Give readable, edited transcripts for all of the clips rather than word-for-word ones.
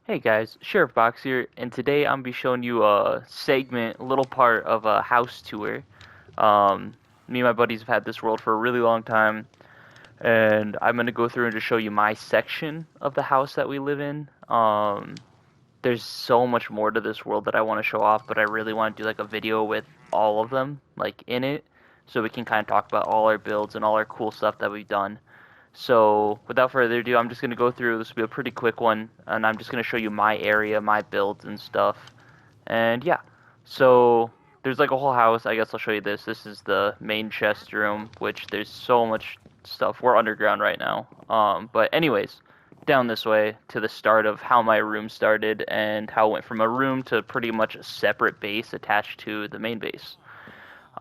Hey guys, Sheriff Box here, and today I'm gonna be showing you a segment, a little part of a house tour. Me and my buddies have had this world for a really long time, and I'm gonna go through and just show you my section of the house that we live in. There's so much more to this world that I want to show off, but I really want to do like a video with all of them, like in it, so we can kind of talk about all our builds and all our cool stuff that we've done. So, without further ado, I'm just going to go through. This will be a pretty quick one, and I'm just going to show you my area, my builds and stuff. And yeah, so there's like a whole house. I guess I'll show you this. This is the main chest room, which there's so much stuff. We're underground right now. But anyways, down this way to the start of how my room started and how it went from a room to pretty much a separate base attached to the main base.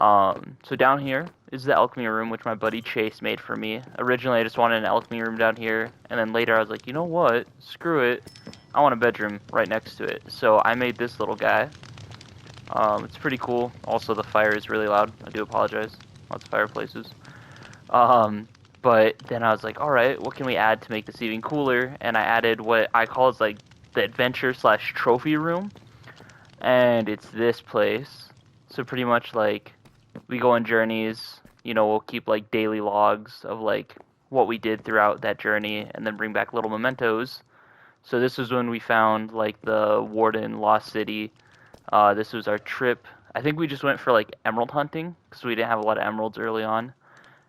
So down here is the alchemy room, which my buddy Chase made for me. Originally, I just wanted an alchemy room down here, and then later I was like, you know what? Screw it. I want a bedroom right next to it. So I made this little guy. It's pretty cool. Also, the fire is really loud. I do apologize. Lots of fireplaces. Um, but then I was like, all right, what can we add to make this even cooler? And I added what I call is like the adventure slash trophy room, and it's this place. So pretty much like we go on journeys. We'll keep like daily logs of like what we did throughout that journey, and then bring back little mementos. So this was when we found like the Warden Lost City. This was our trip. I think we just went for like emerald hunting because we didn't have a lot of emeralds early on.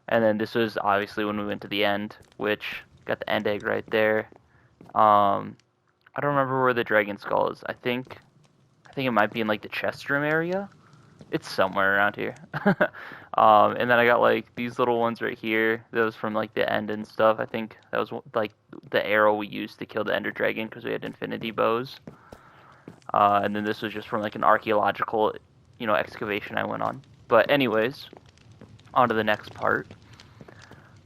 And then this was obviously when we went to the end, which got the end egg right there. I don't remember where the dragon skull is. I think it might be in like the chest room area. It's somewhere around here. And then I got like these little ones right here. Those from like the end and stuff. I think that was like the arrow we used to kill the ender dragon because we had infinity bows. And then this was just from like an archaeological, excavation I went on. But anyways, on to the next part.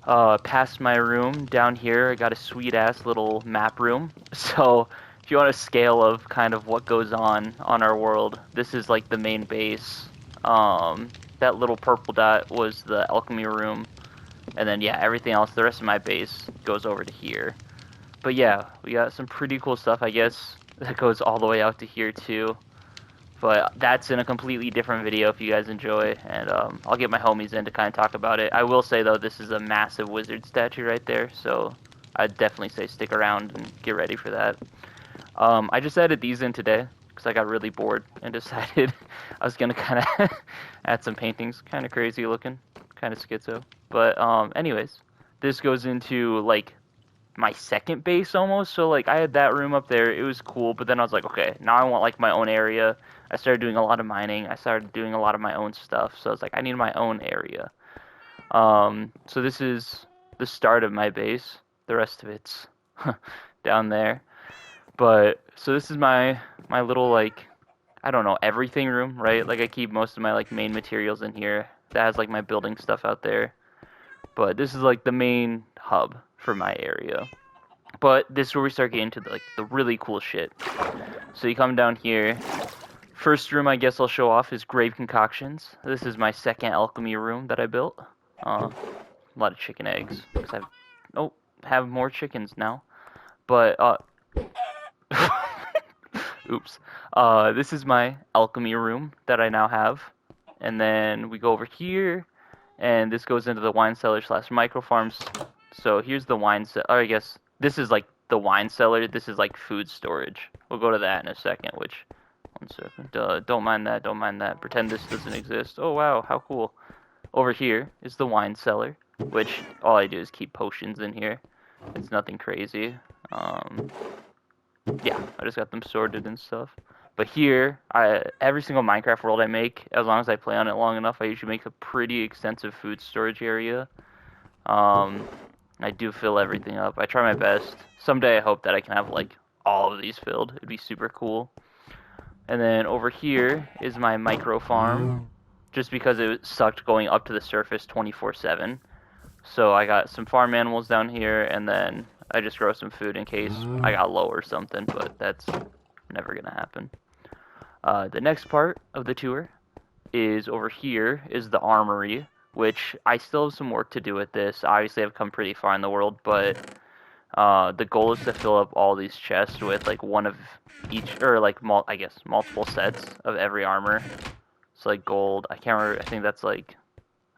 Past my room down here, I got a sweet ass little map room. So if you want a scale of kind of what goes on our world, this is like the main base. That little purple dot was the alchemy room, and then yeah, everything else, the rest of my base goes over to here. But yeah, we got some pretty cool stuff, I guess, that goes all the way out to here too. But that's in a completely different video if you guys enjoy, and I'll get my homies in to kind of talk about it. I will say though, this is a massive wizard statue right there, so I'd definitely say stick around and get ready for that. I just added these in today because I got really bored and decided I was gonna kind of add some paintings. Kind of crazy looking, kind of schizo. But anyways, this goes into like my second base almost. So like I had that room up there. It was cool, but then I was like, okay, now I want like my own area. I started doing a lot of mining. I started doing a lot of my own stuff. So I was like, I need my own area. So this is the start of my base. The rest of it's down there. But so this is my little like I don't know, everything room, right? Like I keep most of my like main materials in here. That has like my building stuff out there. But this is like the main hub for my area. But this is where we start getting into the really cool shit. So you come down here. First room I guess I'll show off is Grave Concoctions. This is my second alchemy room that I built. A lot of chicken eggs because have more chickens now. But oops. This is my alchemy room that I now have. And then we go over here, and this goes into the wine cellar slash micro farms. So here's the wine cellar. I guess this is like the wine cellar. This is like food storage. We'll go to that in a second, which, one second. Don't mind that, don't mind that. Pretend this doesn't exist. Oh wow, how cool. Over here is the wine cellar, which all I do is keep potions in here. It's nothing crazy. Yeah, I just got them sorted and stuff. But here, every single Minecraft world I make, as long as I play on it long enough, I usually make a pretty extensive food storage area. I do fill everything up. I try my best. Someday I hope that I can have like all of these filled. It'd be super cool. And then over here is my micro farm, just because it sucked going up to the surface 24/7. So I got some farm animals down here, and then I just grow some food in case I got low or something, but that's never gonna happen. The next part of the tour is over here is the Armory, which I still have some work to do with this. Obviously, I've come pretty far in the world, but The goal is to fill up all these chests with like one of each, or like I guess multiple sets of every armor. So like gold, I can't remember. I think that's like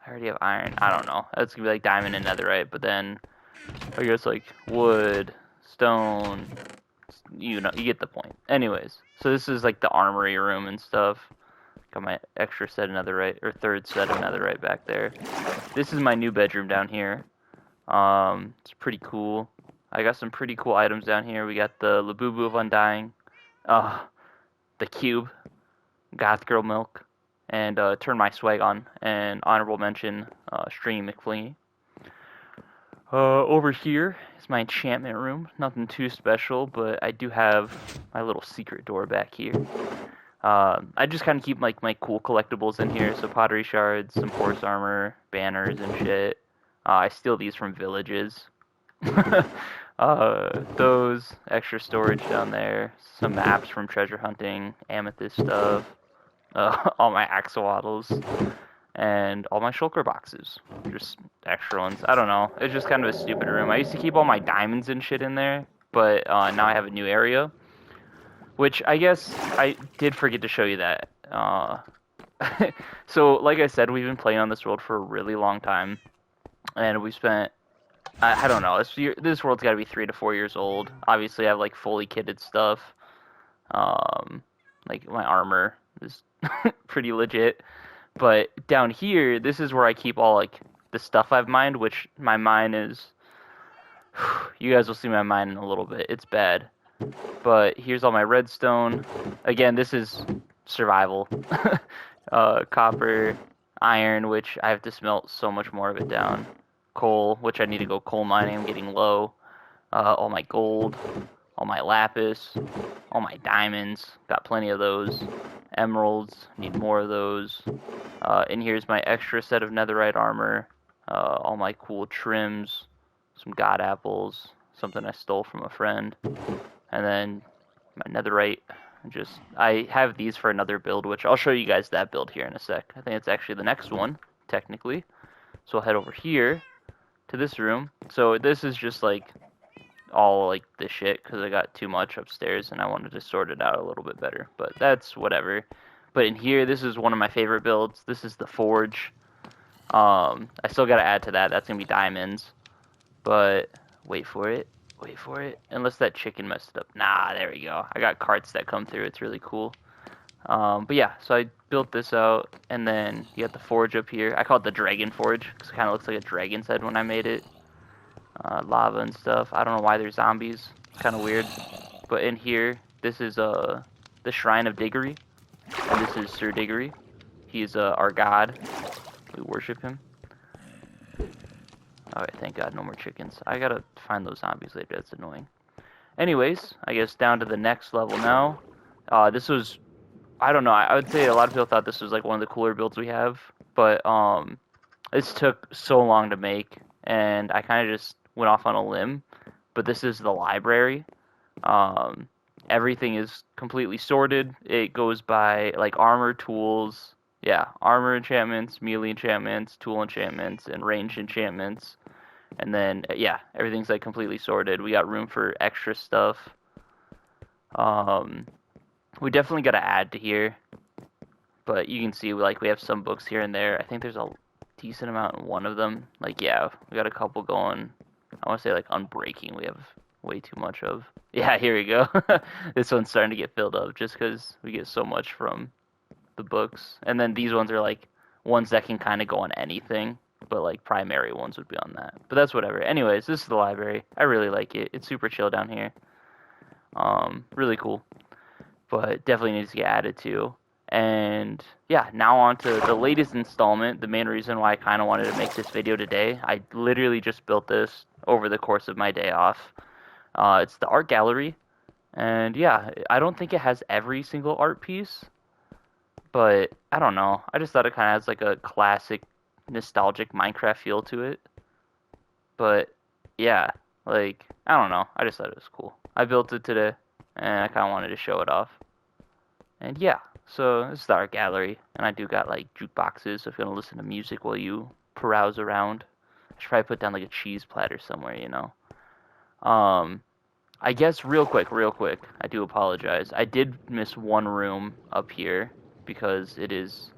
I already have iron. I don't know. That's gonna be like diamond and netherite, but then I guess like wood, stone. You know, you get the point. Anyways, so this is like the armory room and stuff. Got my extra set of netherite, or third set of netherite back there. This is my new bedroom down here. It's pretty cool. I got some pretty cool items down here. We got the Labubu of Undying, the cube, Goth Girl Milk, and Turn My Swag On, and honorable mention, Stringy McFlingy. Over here is my enchantment room. Nothing too special, but I do have my little secret door back here. I just kind of keep like my cool collectibles in here, so pottery shards, some horse armor, banners, and shit. I steal these from villages. Those extra storage down there, some maps from treasure hunting, amethyst stuff, all my axolotls, and all my shulker boxes. Just extra ones. I don't know. It's just kind of a stupid room. I used to keep all my diamonds and shit in there, but now I have a new area, which I guess I did forget to show you that. So, like I said, we've been playing on this world for a really long time, and we spent I don't know. This world's got to be 3 to 4 years old. Obviously, I have like fully kitted stuff. Like my armor is pretty legit. But down here, this is where I keep all like the stuff I've mined, which my mine is. You guys will see my mine in a little bit. It's bad. But here's all my redstone. Again, this is survival. Copper, iron, which I have to smelt so much more of it down. Coal, which I need to go coal mining. I'm getting low. All my gold, all my lapis, all my diamonds. Got plenty of those. Emeralds, need more of those. And here's my extra set of netherite armor. All my cool trims, some god apples, something I stole from a friend. And then my netherite. I have these for another build, which I'll show you guys that build here in a sec. I think it's actually the next one, technically. So I'll head over here to this room. So this is just like all like the shit because I got too much upstairs and I wanted to sort it out a little bit better. But that's whatever. But in here, this is one of my favorite builds. This is the forge. I still got to add to that. That's going to be diamonds. But wait for it. Wait for it. Unless that chicken messed it up. Nah, there we go. I got carts that come through. It's really cool. But yeah, so I built this out, and then you got the forge up here. I call it the dragon forge, because it kind of looks like a dragon's head when I made it. Lava and stuff. I don't know why there's zombies. It's kind of weird. But in here, this is the Shrine of Diggory, and this is Sir Diggory. He's our god. We worship him. Alright, thank God, no more chickens. I gotta find those zombies later, that's annoying. Anyways, I guess down to the next level now. This was, I don't know, I would say a lot of people thought this was like one of the cooler builds we have, but this took so long to make, and I kind of just went off on a limb. But this is the library. Everything is completely sorted. It goes by like armor, tools, yeah, armor enchantments, melee enchantments, tool enchantments, and ranged enchantments. And then, yeah, everything's like completely sorted. We got room for extra stuff. We definitely got to add to here. But you can see, like, we have some books here and there. I think there's a decent amount in one of them. Like, yeah, we got a couple going. I want to say, like, Unbreaking we have way too much of. Yeah, here we go. This one's starting to get filled up just because we get so much from the books. And then these ones are, like, ones that can kind of go on anything. But like primary ones would be on that. But that's whatever. Anyways, this is the library. I really like it. It's super chill down here. Really cool. But definitely needs to get added to. And yeah, now on to the latest installment. The main reason why I kind of wanted to make this video today. I literally just built this over the course of my day off. It's the art gallery. And yeah, I don't think it has every single art piece. But I don't know. I just thought it kind of has like a classic nostalgic Minecraft feel to it. But yeah, like, I don't know. I just thought it was cool. I built it today, and I kind of wanted to show it off. And yeah, so this is the art gallery, and I do got like jukeboxes, so if you want to listen to music while you peruse around. I should probably put down like a cheese platter somewhere, you know. Um, I guess real quick, I do apologize. I did miss one room up here because it is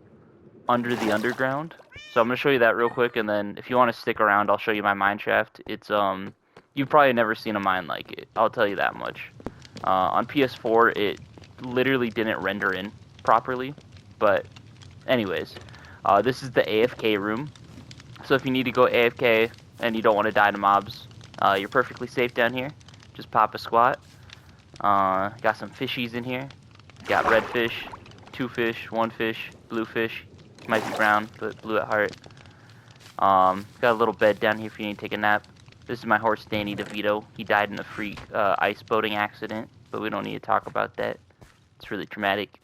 under the underground. So I'm gonna show you that real quick, and then if you want to stick around, I'll show you my mine shaft. It's you've probably never seen a mine like it. I'll tell you that much. On PS4, it literally didn't render in properly, but anyways, this is the AFK room. So if you need to go AFK and you don't want to die to mobs, you're perfectly safe down here. Just pop a squat. Got some fishies in here. Got red fish, 2 fish, 1 fish, blue fish. Might be brown, but blue at heart. Got a little bed down here if you need to take a nap. This is my horse, Danny DeVito. He died in a freak ice boating accident, but we don't need to talk about that. It's really traumatic.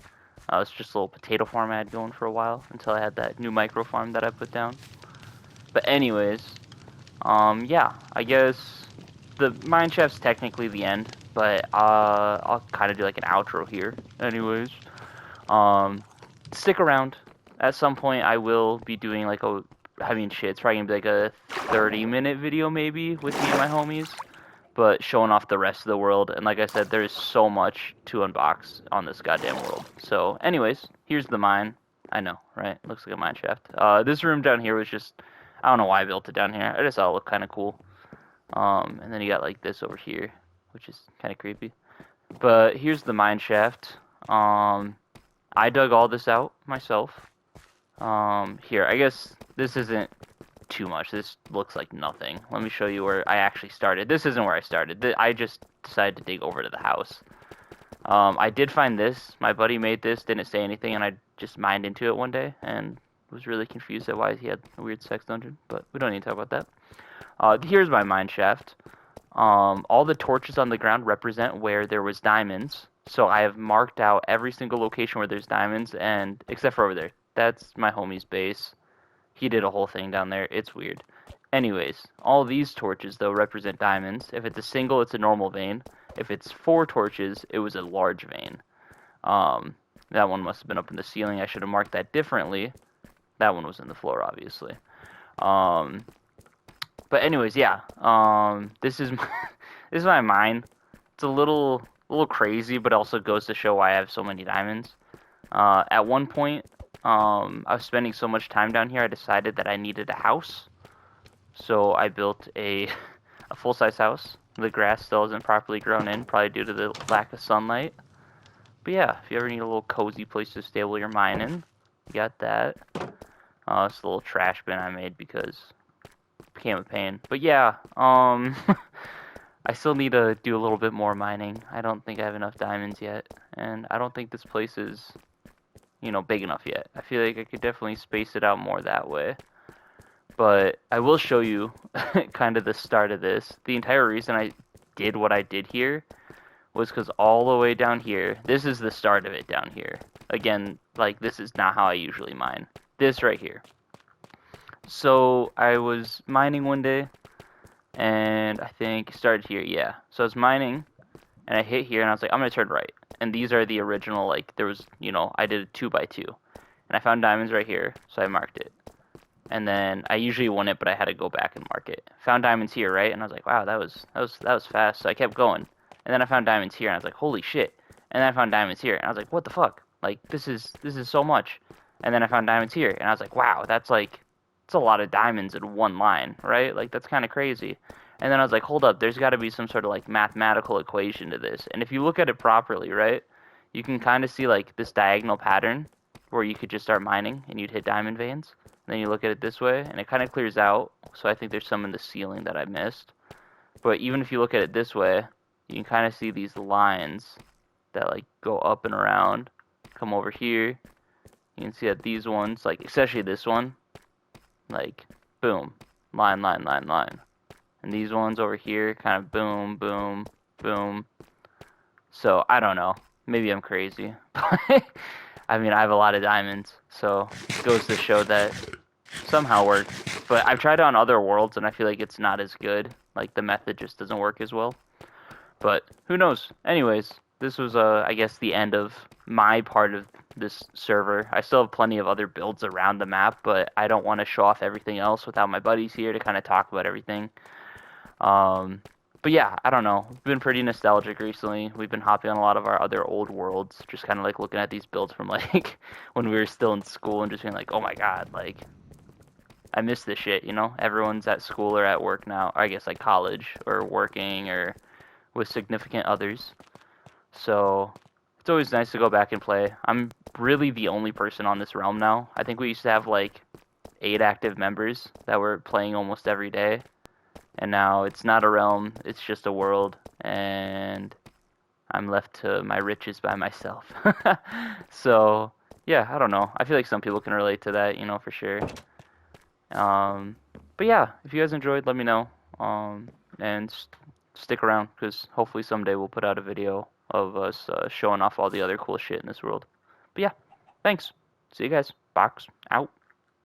It's just a little potato farm I had going for a while until I had that new micro farm that I put down. But anyways, yeah, I guess the mine shaft's technically the end, but I'll kind of do like an outro here. Anyways, stick around. At some point, I will be doing like shit, it's probably gonna be like a 30-minute video maybe with me and my homies, but showing off the rest of the world. And like I said, there's so much to unbox on this goddamn world. So, anyways, here's the mine. I know, right? Looks like a mine shaft. This room down here was just, I don't know why I built it down here. I just thought it looked kind of cool. And then you got like this over here, which is kind of creepy. But here's the mine shaft. I dug all this out myself. Here, I guess this isn't too much. This looks like nothing. Let me show you where I actually started. This isn't where I started. I just decided to dig over to the house. I did find this. My buddy made this, didn't say anything, and I just mined into it one day and was really confused at why he had a weird sex dungeon, but we don't need to talk about that. Here's my mine shaft. All the torches on the ground represent where there was diamonds. So I have marked out every single location where there's diamonds, and except for over there. That's my homie's base. He did a whole thing down there. It's weird. Anyways, all these torches, though, represent diamonds. If it's a single, it's a normal vein. If it's 4 torches, it was a large vein. That one must have been up in the ceiling. I should have marked that differently. That one was in the floor, obviously. But anyways, yeah. This is this is my mine. It's a little crazy, but also goes to show why I have so many diamonds. At one point, I was spending so much time down here, I decided that I needed a house. So I built a full-size house. The grass still isn't properly grown in, probably due to the lack of sunlight. But yeah, if you ever need a little cozy place to stay while you're mining, you got that. It's a little trash bin I made because it became a pain. But yeah, I still need to do a little bit more mining. I don't think I have enough diamonds yet, and I don't think this place is, big enough yet. I feel like I could definitely space it out more that way. But I will show you kind of the start of this. The entire reason I did what I did here was because all the way down here, this is the start of it down here. Again, like, this is not how I usually mine. This right here. So I was mining one day, and I think it started here, yeah. So I was mining, and I hit here, and I was like, I'm going to turn right. And these are the original, like, there was, I did a 2x2. And I found diamonds right here, so I marked it. And then I usually won it, but I had to go back and mark it. Found diamonds here, right? And I was like, wow, that was fast. So I kept going. And then I found diamonds here, and I was like, holy shit. And then I found diamonds here, and I was like, what the fuck? Like, this is so much. And then I found diamonds here, and I was like, wow, it's a lot of diamonds in one line, right? Like, that's kind of crazy. And then I was like, hold up, there's got to be some sort of, like, mathematical equation to this. And if you look at it properly, right, you can kind of see, like, this diagonal pattern where you could just start mining, and you'd hit diamond veins. And then you look at it this way, and it kind of clears out. So I think there's some in the ceiling that I missed. But even if you look at it this way, you can kind of see these lines that, like, go up and around, come over here. You can see that these ones, like, especially this one, like, boom, line, line, line, line. And these ones over here, kind of boom, boom, boom. So, I don't know. Maybe I'm crazy. I mean, I have a lot of diamonds, so it goes to show that somehow works. But I've tried it on other worlds, and I feel like it's not as good. Like, the method just doesn't work as well. But who knows? Anyways, this was, I guess, the end of my part of this server. I still have plenty of other builds around the map, but I don't want to show off everything else without my buddies here to kind of talk about everything. But yeah, I don't know. We've been pretty nostalgic recently. We've been hopping on a lot of our other old worlds, just kind of like looking at these builds from like when we were still in school and just being like, oh my god, like I miss this shit, you know? Everyone's at school or at work now, or I guess like college or working or with significant others. So it's always nice to go back and play. I'm really the only person on this realm now. I think we used to have like 8 active members that were playing almost every day. And now it's not a realm, it's just a world. And I'm left to my riches by myself. So, yeah, I don't know. I feel like some people can relate to that, you know, for sure. Um, but yeah, if you guys enjoyed, let me know. And stick around because hopefully someday we'll put out a video of us showing off all the other cool shit in this world. But yeah, thanks. See you guys. Box out.